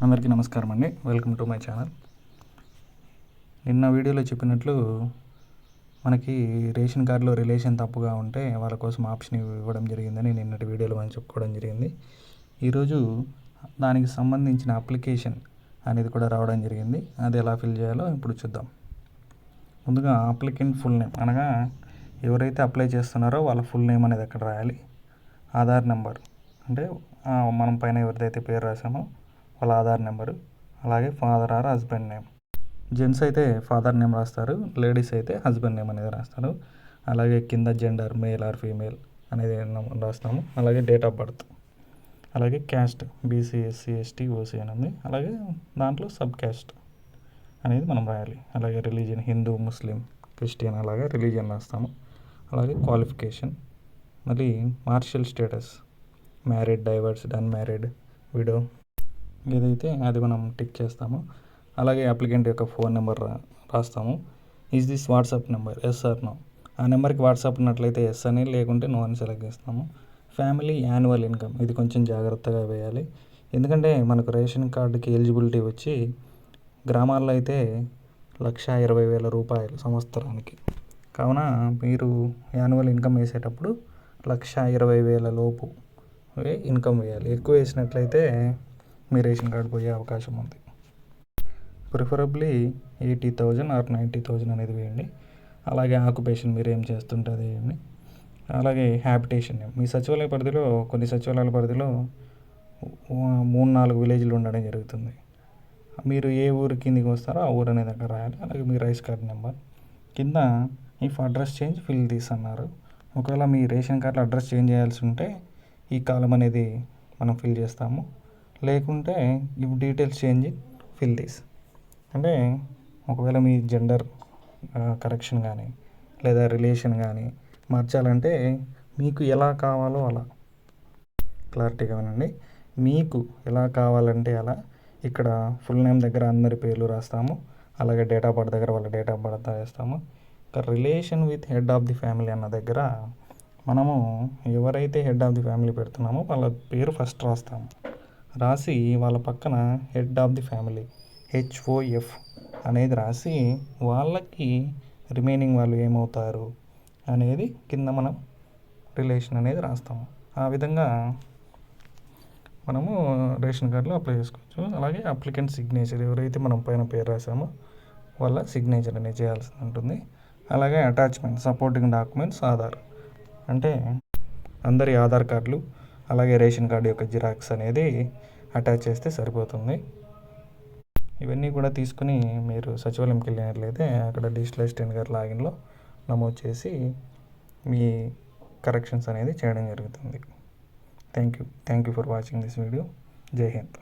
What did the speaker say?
అందరికీ నమస్కారం అండి. Welcome to my channel. నిన్న వీడియోలో చెప్పినట్లు మనకి రేషన్ కార్డులో రిలేషన్ తప్పుగా ఉంటే వాళ్ళ కోసం ఆప్షన్ ఇవ్వడం జరిగిందని నిన్నటి వీడియోలో మనం చెప్పుకోవడం జరిగింది. ఈరోజు దానికి సంబంధించిన అప్లికేషన్ అనేది కూడా రావడం జరిగింది. అది ఎలా ఫిల్ చేయాలో ఇప్పుడు చూద్దాం. ముందుగా అప్లికెంట్ ఫుల్ నేమ్ అనగా ఎవరైతే అప్లై చేస్తున్నారో వాళ్ళ ఫుల్ నేమ్ అనేది అక్కడ రాయాలి. ఆధార్ నెంబర్ అంటే మనం పైన ఎవరిదైతే పేరు రాసామో వాళ్ళ ఆధార్ నెంబరు, అలాగే father are husband name. Gents అయితే ఫాదర్ నేమ్ రాస్తారు, లేడీస్ అయితే హస్బెండ్ నేమ్ అనేది రాస్తారు. అలాగే కింద జెండర్ మేల్ ఆర్ ఫీమేల్ అనేది రాస్తాము. అలాగే డేట్ ఆఫ్ బర్త్, అలాగే caste BC SC ST OC అని ఉంది. అలాగే దాంట్లో సబ్ క్యాస్ట్ అనేది మనం రాయాలి. అలాగే రిలీజియన్ హిందూ ముస్లిం క్రిస్టియన్ అలాగే రిలీజియన్ రాస్తాము. అలాగే క్వాలిఫికేషన్, మళ్ళీ marital status married, divorced, unmarried, widow ఏదైతే అది మనం టిక్ చేస్తాము. అలాగే అప్లికెంట్ యొక్క ఫోన్ నెంబర్ రాస్తాము. Is this WhatsApp number, yes or no. ఆ నెంబర్కి వాట్సాప్ ఉన్నట్లయితే ఎస్ అని, లేకుంటే నో అని సెలెక్ట్ చేస్తాము. ఫ్యామిలీ యాన్యువల్ ఇన్కమ్ ఇది కొంచెం జాగ్రత్తగా వేయాలి. ఎందుకంటే మనకు రేషన్ కార్డుకి ఎలిజిబిలిటీ వచ్చి గ్రామాల్లో అయితే 1,20,000 రూపాయలు సంవత్సరానికి. కావున మీరు యాన్యువల్ ఇన్కమ్ వేసేటప్పుడు 1,20,000 లోపు ఇన్కమ్ వేయాలి. ఎక్కువ వేసినట్లయితే మీ రేషన్ కార్డు పోయే అవకాశం ఉంది. ప్రిఫరబ్లీ 80,000 ఆర్ 90,000 అనేది వేయండి. అలాగే ఆక్యుపేషన్ మీరు ఏం చేస్తుంటుంది వేయండి. అలాగే హ్యాబిటేషన్ మీ సచివాలయ పరిధిలో కొన్ని సచివాలయాల పరిధిలో 3-4 విలేజ్లు ఉండడం జరుగుతుంది. మీరు ఏ ఊరు కిందికి వస్తారో ఆ ఊరు అనేది అక్కడ రాయాలి. అలాగే మీ రైస్ కార్డ్ నెంబర్ కింద if address change fill this అన్నారు. ఒకవేళ మీ రేషన్ కార్డులో అడ్రస్ చేంజ్ చేయాల్సి ఉంటే ఈ కాలం అనేది మనం ఫిల్ చేస్తాము. లేకుంటే if details change fill this అంటే ఒకవేళ మీ జెండర్ కరెక్షన్ కానీ లేదా రిలేషన్ కానీ మార్చాలంటే మీకు ఎలా కావాలో అలా క్లారిటీగా వినండి. మీకు ఎలా కావాలంటే అలా ఇక్కడ ఫుల్ నేమ్ దగ్గర అందరి పేర్లు రాస్తాము. అలాగే డేట్ ఆఫ్ బర్త్ దగ్గర వాళ్ళ డేట్ ఆఫ్ బర్త్ వేస్తాము. ఇక relation with head of the family అన్న దగ్గర మనము ఎవరైతే హెడ్ ఆఫ్ ది ఫ్యామిలీ పెడుతున్నామో వాళ్ళ పేరు ఫస్ట్ రాస్తాము. రాసి వాళ్ళ పక్కన head of the family HOF అనేది రాసి వాళ్ళకి రిమైనింగ్ వాళ్ళు ఏమవుతారు అనేది కింద మనం రిలేషన్ అనేది రాస్తాము. ఆ విధంగా మనము రేషన్ కార్డులో అప్లై చేసుకోవచ్చు. అలాగే అప్లికెంట్ సిగ్నేచర్ ఎవరైతే మనం పైన పేరు రాసామో వాళ్ళ సిగ్నేచర్ అనేది చేయాల్సి ఉంటుంది. అలాగే అటాచ్మెంట్ సపోర్టింగ్ డాక్యుమెంట్స్ ఆధార్ అంటే అందరి ఆధార్ కార్డులు అలాగే రేషన్ కార్డు యొక్క జిరాక్స్ అనేది అటాచ్ చేస్తే సరిపోతుంది. ఇవన్నీ కూడా తీసుకుని మీరు సచివాలయంకి వెళ్ళినట్లయితే అక్కడ డిజిటల్ అసిస్టెంట్ గారి లాగిన్లో నమోదు చేసి మీ కరెక్షన్స్ అనేది చేయడం జరుగుతుంది. Thank you for watching this video. జై హింద్.